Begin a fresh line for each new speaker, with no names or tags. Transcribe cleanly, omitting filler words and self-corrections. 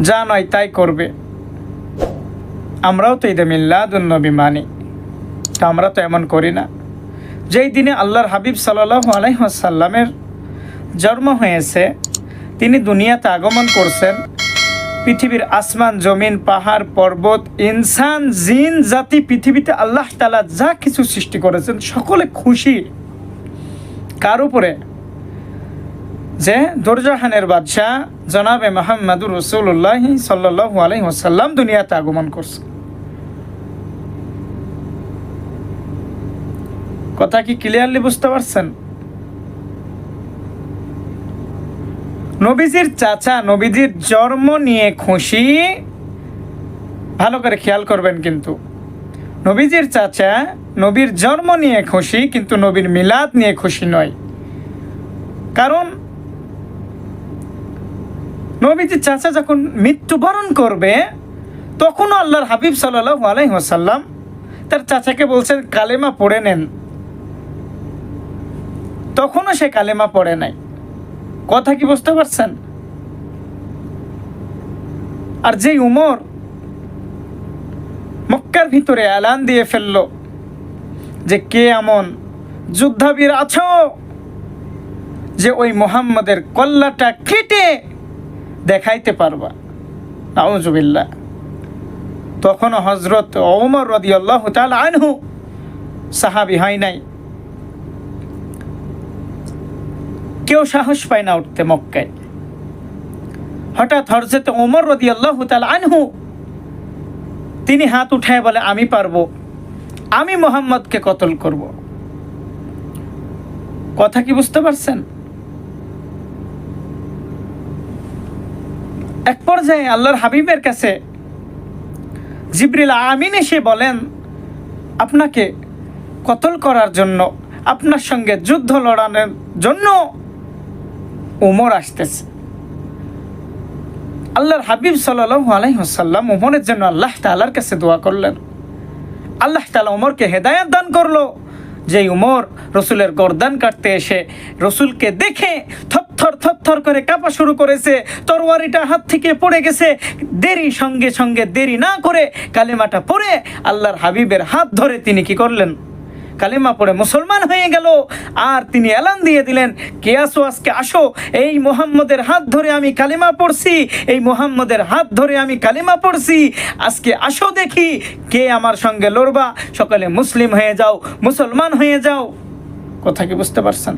যা নয় তাই করবে। আমরাও তো ঈদে মিলাদুন্নবী মানি, তা আমরা তো এমন করি না। যেই দিনে আল্লাহর হাবিব সাল্লাল্লাহু আলাইহি ওয়াসাল্লামের জন্ম হয়েছে, তিনি দুনিয়াতে আগমন করছেন, পৃথিবীর আসমান জমিন পাহাড় পর্বত ইনসান জিন জাতি পৃথিবীতে আল্লাহ তাআলা যা কিছু সৃষ্টি করেছেন সকলে খুশি কার উপরে? যে দোরজাহানের বাদশাহ জনাবে মুহাম্মদুর রাসূলুল্লাহ সাল্লাল্লাহু আলাইহি ওয়াসাল্লাম দুনিয়াতে আগমন করছে। কথা কি ক্লিয়ারলি বুঝতে পারছেন? নবীজির চাচা নবীজির জন্ম নিয়ে খুশি, ভালো করে খেয়াল করবেন কিন্তু। নবীজির চাচা নবীর জন্ম নিয়ে খুশি, কিন্তু নবীর মিলাদ নিয়ে খুশি নয়। কারণ নবীজির চাচা যখন মৃত্যুবরণ করবে, তখনও আল্লাহর হাবিব সাল্লাল্লাহু আলাইহি ওয়াসাল্লাম তার চাচাকে বলছেন কালেমা পড়ে নেন, তখনও সে কালেমা পড়ে নাই। কথা কি বুঝতে পারছেন? আর যেই উমর মক্কার ভিতরে এলান দিয়ে ফেলল যে কে এমন যুদ্ধবীর আছো যে ওই মুহাম্মদের কল্লাটা কেটে দেখাইতে পারবা, নাউজুবিল্লাহ, তখনও হযরত ওমর রাদিয়াল্লাহু তাআলা আনহু সাহাবী হয় নাই, কেউ সাহস পায় না উঠতে মক্কায়। হঠাৎ হযরত ওমর রাদিয়াল্লাহু তাআলা আনহু তিনি হাত উঠায় বলে আমি পারবো, আমি মুহাম্মদকে কতল করব। কথা কি বুঝতে পারছেন? এক পর্যায়ে আল্লাহর হাবিবের কাছে জিবরিল আমিন এসে বলেন আপনাকে কতল করার জন্য, আপনার সঙ্গে যুদ্ধ লড়ানোর জন্য ওমর আসতেছে। আল্লাহর হাবিব সাল্লাল্লাহু আলাইহি ওয়াসাল্লাম ওমরের জন্য আল্লাহ তাআলার কাছে দোয়া করলেন। আল্লাহ তাআলা ওমরকে হেদায়েত দান করলো যে ওমর রসুলের গর্দান কাটতে এসে রসুলকে দেখে থরথর করে কাঁপা শুরু করেছে, তরবারিটা হাত থেকে পড়ে গেছে। সঙ্গে সঙ্গে দেরি না করে কালেমাটা পড়ে আল্লাহর হাবিবের হাত ধরে তিনি কি করলেন? কালেমা পড়ে মুসলমান হয়ে গেল। আর তিনি এলান দিয়ে দিলেন কে আসো আজকে আসো, এই মুহাম্মদের হাত ধরে আমি কালেমা পড়ছি, এই মুহাম্মদের হাত ধরে আমি কালেমা পড়ছি, আজকে আসো দেখি কে আমার সঙ্গে লড়বা, সকালে মুসলিম হয়ে যাও, মুসলমান হয়ে যাও। কথা কি বুঝতে পারছেন?